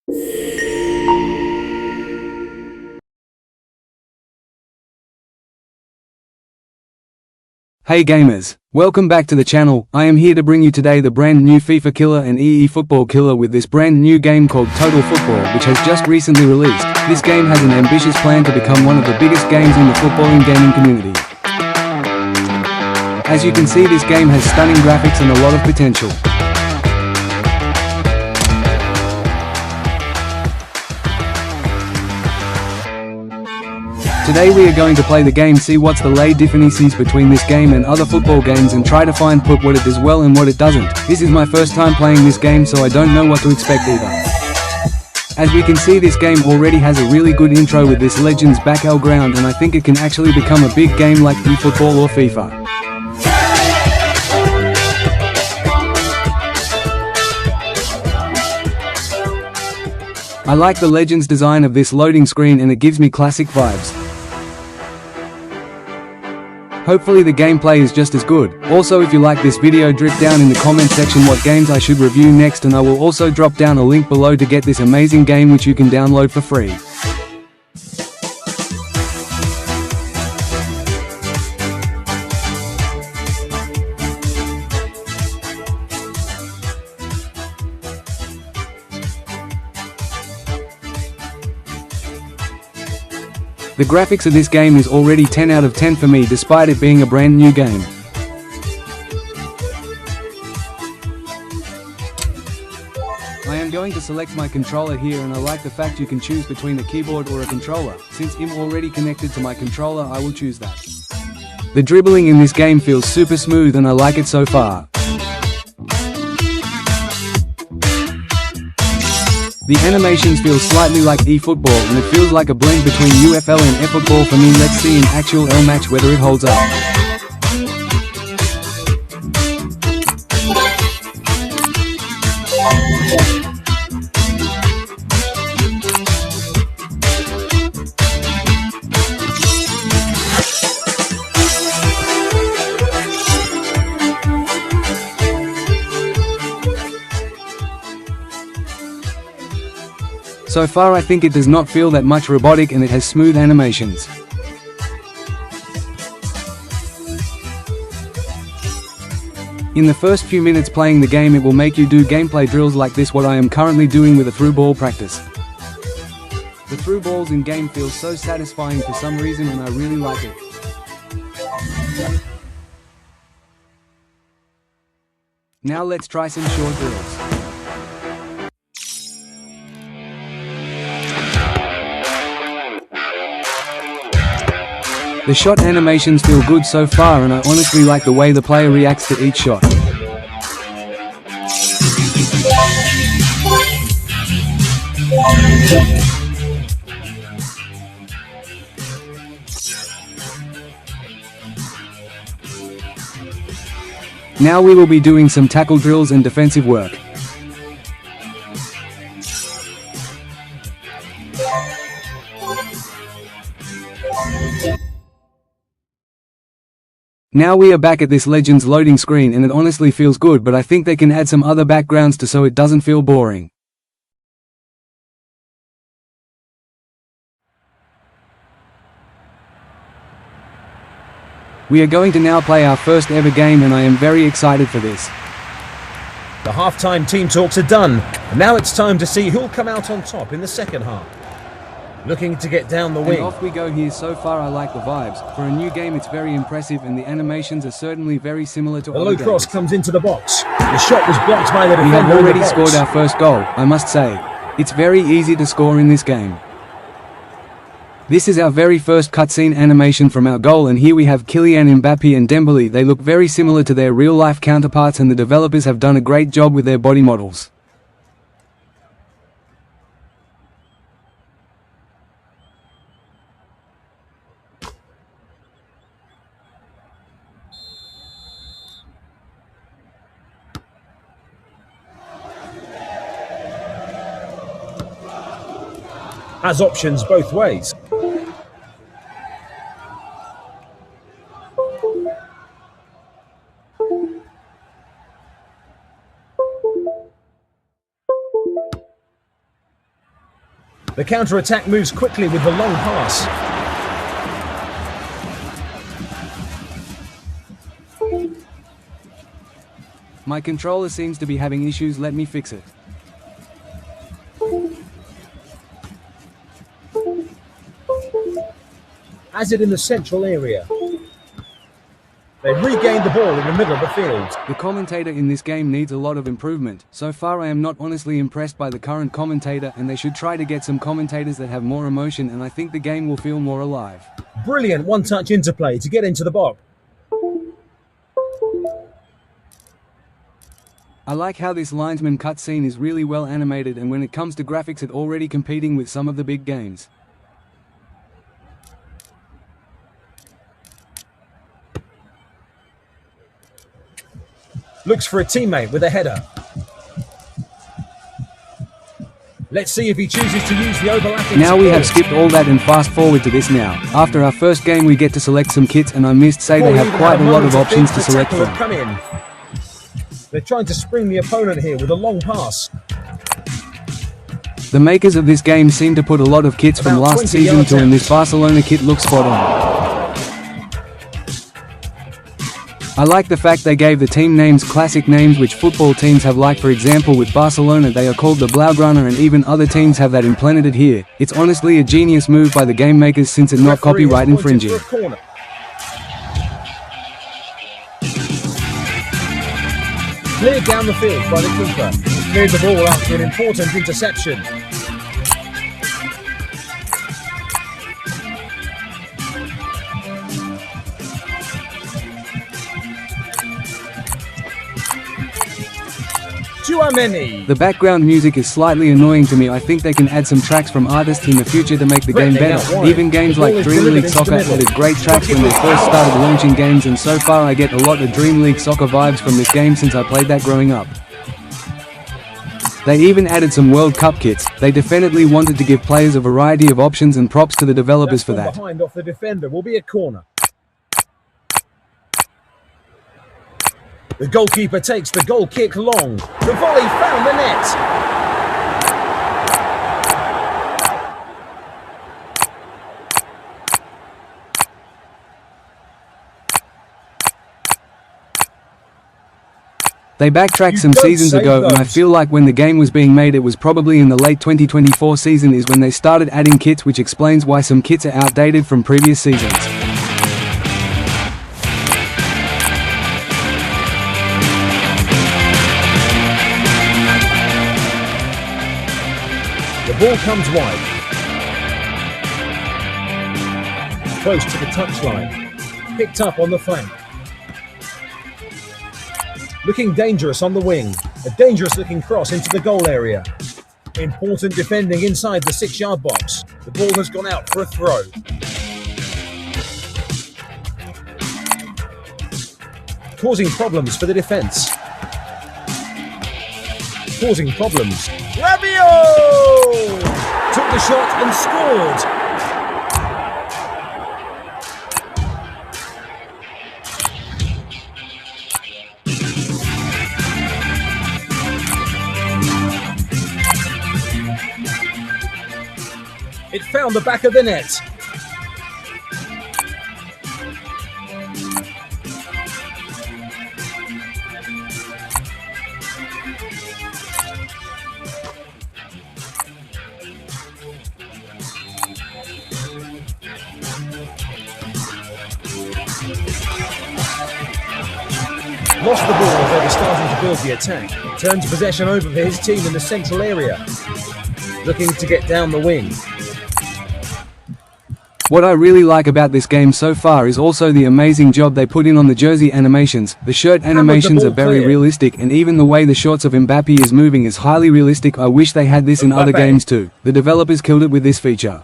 Hey gamers! Welcome back to the channel. I am here to bring you today the brand new FIFA killer and EA football killer with this brand new game called Total Football, which has just recently released. This game has an ambitious plan to become one of the biggest games in the footballing gaming community. As you can see, this game has stunning graphics and a lot of potential. Today we are going to play the game, see what's the lay differences between this game and other football games, and try to find what it does well and what it doesn't. This is my first time playing this game, so I don't know what to expect either. As we can see, this game already has a really good intro with this Legends battleground, and I think it can actually become a big game like eFootball or FIFA. I like the Legends design of this loading screen, and it gives me classic vibes. Hopefully the gameplay is just as good. Also, if you like this video, drop down in the comment section what games I should review next, and I will also drop down a link below to get this amazing game which you can download for free. The graphics of this game is already 10 out of 10 for me, despite it being a brand new game. I am going to select my controller here, and I like the fact you can choose between a keyboard or a controller. Since I'm already connected to my controller, I will choose that. The dribbling in this game feels super smooth, and I like it so far. The animations feel slightly like eFootball, and it feels like a blend between UFL and eFootball for me. Let's see in actual L match whether it holds up. So far I think it does not feel that much robotic, and it has smooth animations. In the first few minutes playing the game, it will make you do gameplay drills like this, what I am currently doing with a through ball practice. The through balls in game feel so satisfying for some reason, and I really like it. Now let's try some short drills. The shot animations feel good so far, and I honestly like the way the player reacts to each shot. Now we will be doing some tackle drills and defensive work. Now we are back at this Legends loading screen, and it honestly feels good, but I think they can add some other backgrounds to so it doesn't feel boring. We are going to now play our first ever game, and I am very excited for this. The half-time team talks are done, and now it's time to see who'll come out on top in the second half. Looking to get down the wing. And off we go here. So far I like the vibes. For a new game it's very impressive, and the animations are certainly very similar to the other low cross games. Comes into the box. The shot was blocked by the defender. We have already scored our first goal, I must say. It's very easy to score in this game. This is our very first cutscene animation from our goal, and here we have Kylian Mbappé and Dembele. They look very similar to their real-life counterparts, and the developers have done a great job with their body models. Has options both ways. The counter-attack moves quickly with the long pass. My controller seems to be having issues, let me fix it. Has it in the central area. They regained the ball in the middle of the field. The commentator in this game needs a lot of improvement. So far I am not honestly impressed by the current commentator, and they should try to get some commentators that have more emotion, and I think the game will feel more alive. Brilliant one-touch interplay to get into the box. I like how this linesman cutscene is really well animated, and when it comes to graphics it's already competing with some of the big games. Looks for a teammate with a header. Let's see if he chooses to use the overlapping. Now we have skipped all that and fast forward to this now. After our first game we get to select some kits, and I missed say they have quite a lot of options to select from. Come in. They're trying to spring the opponent here with a long pass. The makers of this game seem to put a lot of kits from last season to, and this Barcelona kit looks spot on. I like the fact they gave the team names classic names which football teams have, like for example with Barcelona they are called the Blaugrana, and even other teams have that implemented here. It's honestly a genius move by the game makers since it's not copyright infringing. Cleared down the field by the keeper. Cleared the ball after an important interception. The background music is slightly annoying to me. I think they can add some tracks from artists in the future to make the game better. Even games like Dream League Soccer added great tracks when they first started launching games, and so far I get a lot of Dream League Soccer vibes from this game since I played that growing up. They even added some World Cup kits. They definitely wanted to give players a variety of options, and props to the developers for that. Behind off the defender will be a corner. The goalkeeper takes the goal kick long. The volley found the net. They backtracked some seasons ago, and I feel like when the game was being made it was probably in the late 2024 season is when they started adding kits, which explains why some kits are outdated from previous seasons. The ball comes wide. Close to the touchline. Picked up on the flank. Looking dangerous on the wing. A dangerous looking cross into the goal area. Important defending inside the 6-yard box. The ball has gone out for a throw. Causing problems for the defence. Causing problems. Rabiot! Took the shot and scored. It found the back of the net. Lost the ball as they were starting to build the attack. Turns possession over for his team in the central area. Looking to get down the wing. What I really like about this game so far is also the amazing job they put in on the jersey animations. The shirt animations are very realistic, and even the way the shorts of Mbappe is moving is highly realistic. I wish they had this in other games too. The developers killed it with this feature.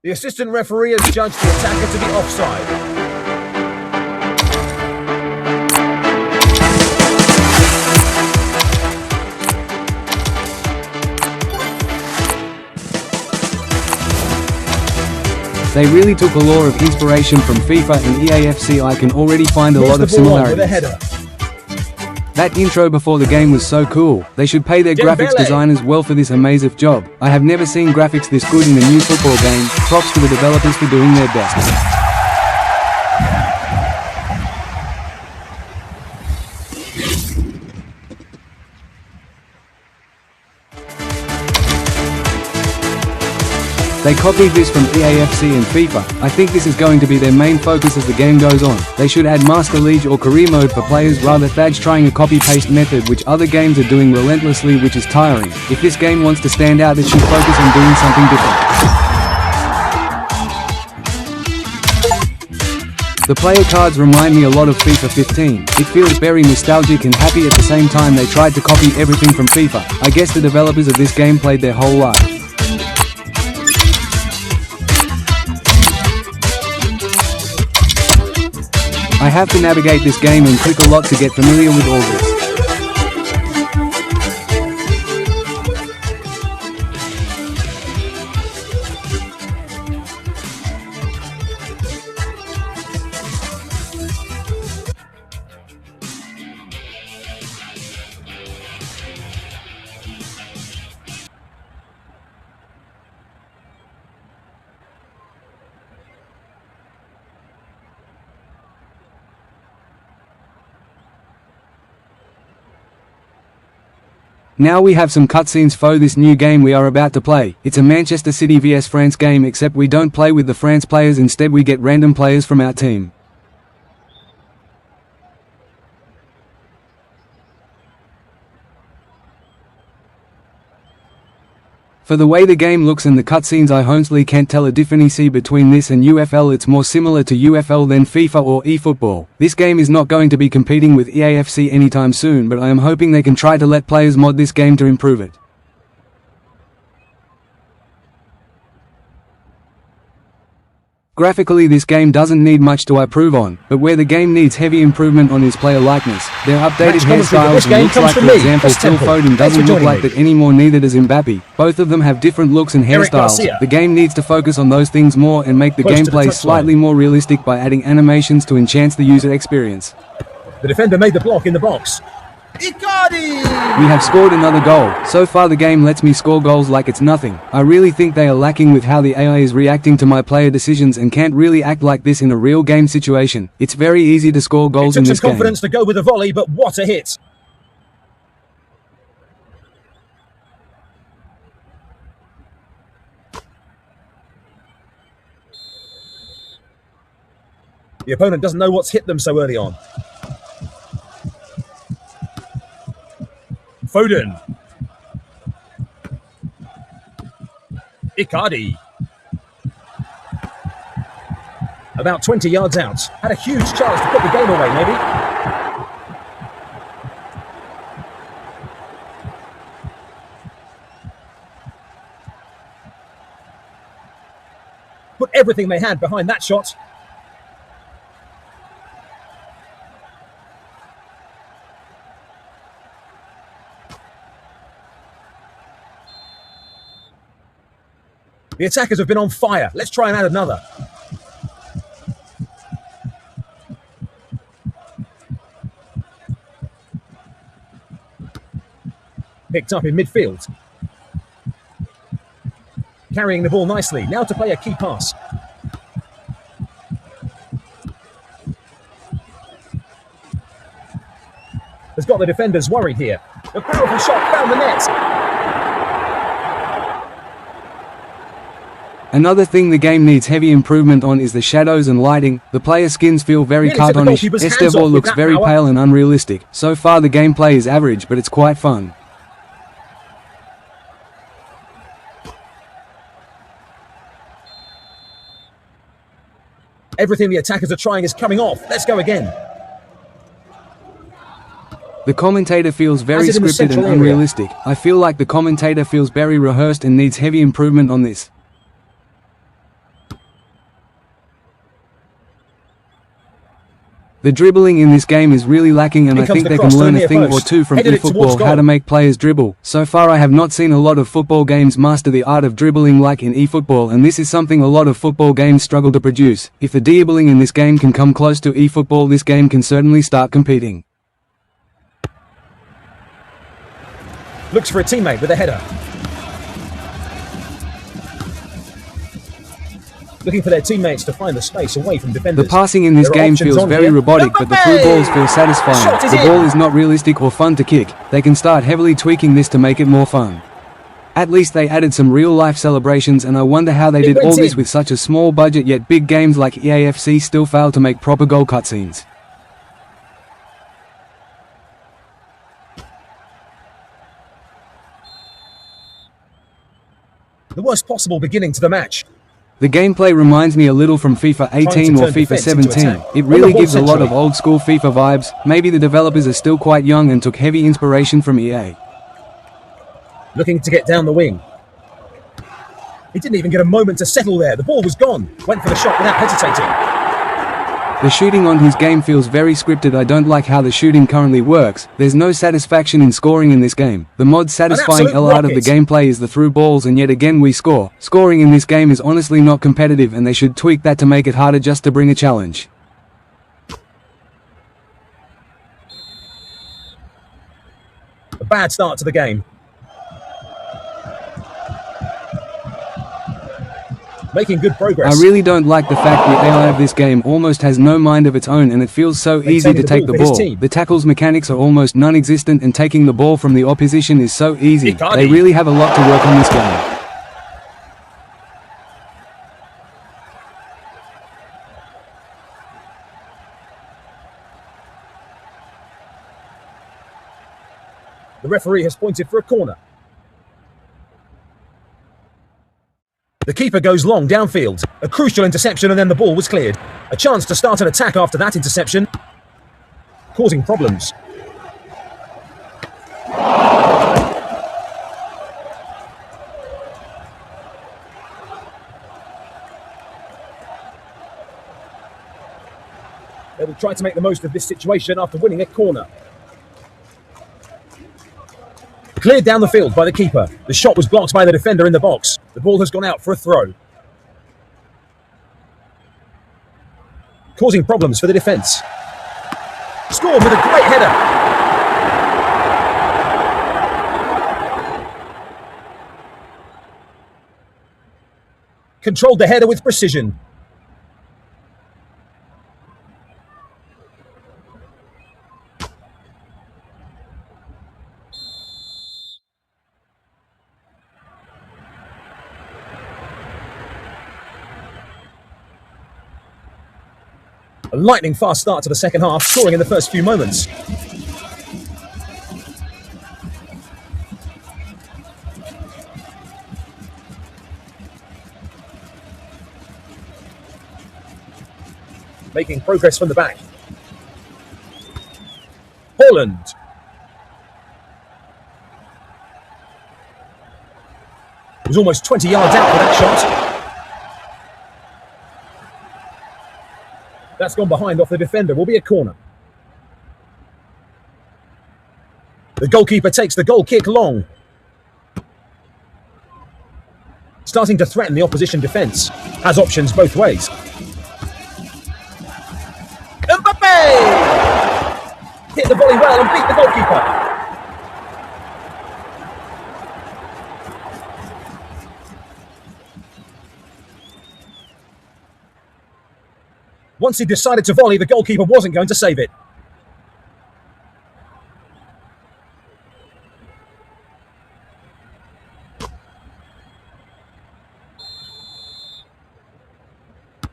The assistant referee has judged the attacker to be offside. They really took a lot of inspiration from FIFA and EAFC. I can already find a lot of similarities. That intro before the game was so cool. They should pay their graphics designers well for this amazing job. I have never seen graphics this good in a new football game. Props to the developers for doing their best. They copied this from EAFC and FIFA. I think this is going to be their main focus as the game goes on. They should add Master League or Career Mode for players rather than trying a copy-paste method which other games are doing relentlessly, which is tiring. If this game wants to stand out, it should focus on doing something different. The player cards remind me a lot of FIFA 15. It feels very nostalgic and happy at the same time. They tried to copy everything from FIFA. I guess the developers of this game played their whole life. I have to navigate this game and click a lot to get familiar with all this. Now we have some cutscenes for this new game we are about to play. It's a Manchester City vs France game, except we don't play with the France players, instead we get random players from our team. For the way the game looks and the cutscenes, I honestly can't tell a difference between this and UFL. It's more similar to UFL than FIFA or eFootball. This game is not going to be competing with EAFC anytime soon, but I am hoping they can try to let players mod this game to improve it. Graphically, this game doesn't need much to improve on, but where the game needs heavy improvement on is player likeness. Their updated hairstyles and looks, like for example Phil Foden doesn't look like that anymore, neither does Mbappe. Both of them have different looks and hairstyles. The game needs to focus on those things more and make the gameplay slightly more realistic by adding animations to enhance the user experience. The defender made the block in the box. We have scored another goal. So far the game lets me score goals like it's nothing. I really think they are lacking with how the AI is reacting to my player decisions and can't really act like this in a real game situation. It's very easy to score goals in this game. It took some confidence to go with a volley, but what a hit! The opponent doesn't know what's hit them so early on. Foden. Icardi. About 20 yards out. Had a huge chance to put the game away, maybe. Put everything they had behind that shot. The attackers have been on fire. Let's try and add another. Picked up in midfield. Carrying the ball nicely. Now to play a key pass. Has got the defenders worried here. A powerful shot found the net. Another thing the game needs heavy improvement on is the shadows and lighting. The player skins feel very cartoonish. Esteban looks very pale and unrealistic. So far the gameplay is average, but it's quite fun. Everything the attackers are trying is coming off. Let's go again. The commentator feels very scripted and unrealistic. I feel like the commentator feels very rehearsed and needs heavy improvement on this. The dribbling in this game is really lacking, and I think they can learn a thing or two from eFootball how to make players dribble. So far I have not seen a lot of football games master the art of dribbling like in eFootball, and this is something a lot of football games struggle to produce. If the dribbling in this game can come close to eFootball, this game can certainly start competing. Looks for a teammate with a header. Looking for their teammates to find the space away from defenders. The passing in this There are game options feels on very here. robotic, but the through balls feel satisfying. Shot is The in. ball is not realistic or fun to kick. They can start heavily tweaking this to make it more fun. At least they added some real-life celebrations, and I wonder how they did all this with such a small budget, yet big games like EAFC still fail to make proper goal cutscenes. The worst possible beginning to the match. The gameplay reminds me a little from FIFA 18 or turn FIFA defense into 17. attack. It On really the ball gives a lot of centrally. old school FIFA vibes. Maybe the developers are still quite young and took heavy inspiration from EA. Looking to get down the wing. He didn't even get a moment to settle there. The ball was gone. Went for the shot without hesitating. The shooting on his game feels very scripted. I don't like how the shooting currently works. There's no satisfaction in scoring in this game. The mod satisfying absolute L out of the rocket. gameplay is the through balls, and yet again we score. Scoring in this game is honestly not competitive, and they should tweak that to make it harder just to bring a challenge. A bad start to the game. Making good progress. I really don't like the fact the AI of this game almost has no mind of its own, and it feels so easy to Maintaining the take ball the for his ball. team. The tackles mechanics are almost non-existent, and taking the ball from the opposition is so easy. Icardi. They really have a lot to work on this game. The referee has pointed for a corner. The keeper goes long downfield. A crucial interception, and then the ball was cleared. A chance to start an attack after that interception. Causing problems. They will try to make the most of this situation after winning a corner. Cleared down the field by the keeper. The shot was blocked by the defender in the box. The ball has gone out for a throw. Causing problems for the defence. Scored with a great header. Controlled the header with precision. A lightning fast start to the second half, scoring in the first few moments. Making progress from the back. Holland. Was almost 20 yards out for that shot. That's gone behind off the defender. Will be a corner. The goalkeeper takes the goal kick long. Starting to threaten the opposition defence. Has options both ways. Mbappe! Hit the volley well and beat the goalkeeper. Once he decided to volley, the goalkeeper wasn't going to save it.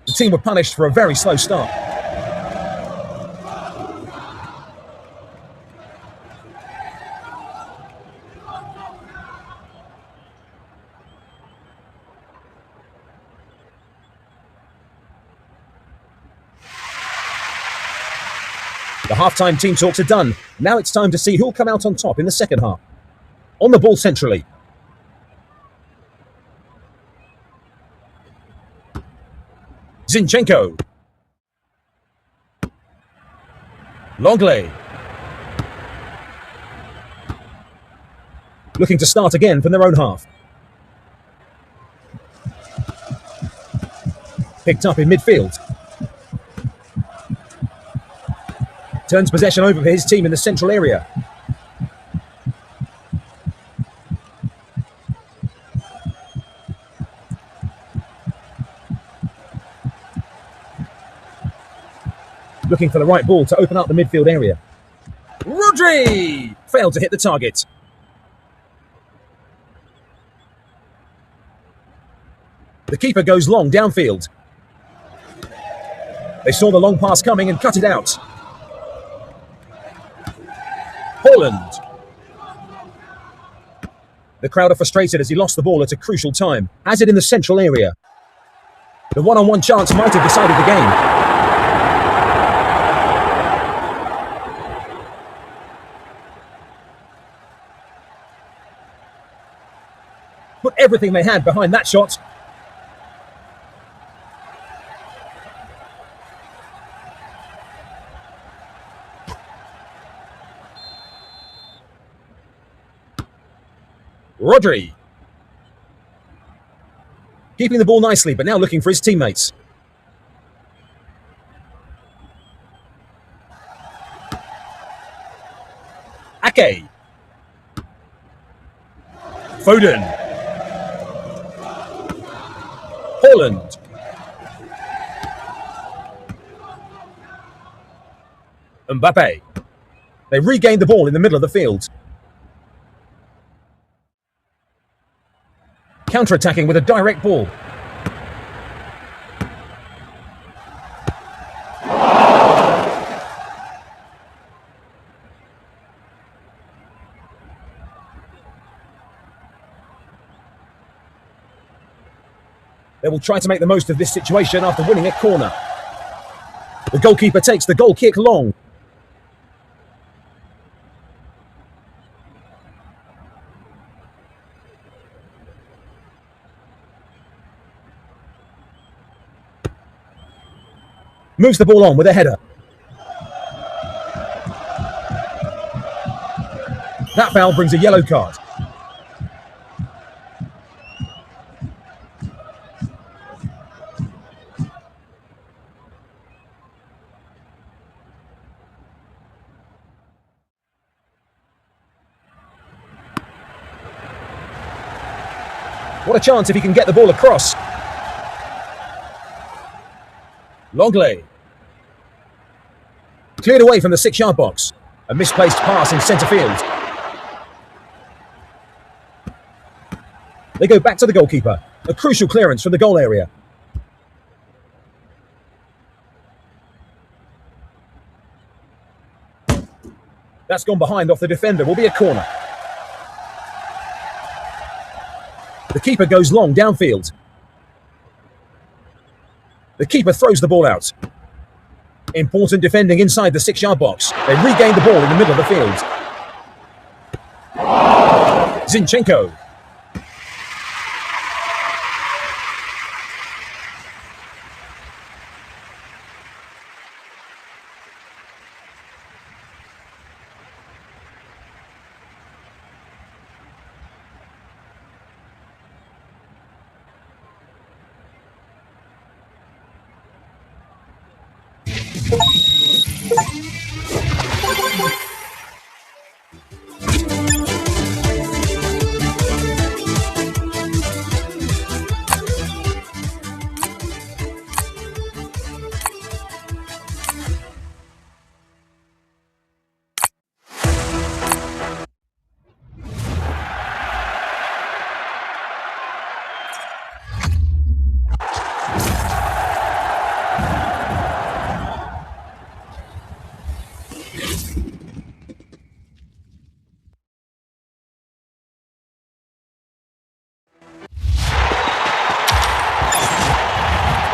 The team were punished for a very slow start. The half-time team talks are done. Now it's time to see who'll come out on top in the second half. On the ball centrally. Zinchenko. Longley. Looking to start again from their own half. Picked up in midfield. Turns possession over for his team in the central area. looking for the right ball to open up the midfield area. Rodri! Failed to hit the target. The keeper goes long downfield. They saw the long pass coming and cut it out. Holland. The crowd are frustrated as he lost the ball at a crucial time. Has it in the central area. The one-on-one chance might have decided the game. Put everything they had behind that shot. Rodri. Keeping the ball nicely, but now looking for his teammates. Ake. Foden. Holland. Mbappe. They regained the ball in the middle of the field. Counter-attacking with a direct ball. They will try to make the most of this situation after winning a corner. The goalkeeper takes the goal kick long. Moves the ball on with a header. That foul brings a yellow card. What a chance if he can get the ball across. Longley. Cleared away from the 6-yard box. A misplaced pass in centre field. They go back to the goalkeeper. A crucial clearance from the goal area. That's gone behind off the defender. Will be a corner. The keeper goes long downfield. The keeper throws the ball out. Important defending inside the 6-yard box. They regain the ball in the middle of the field. Zinchenko.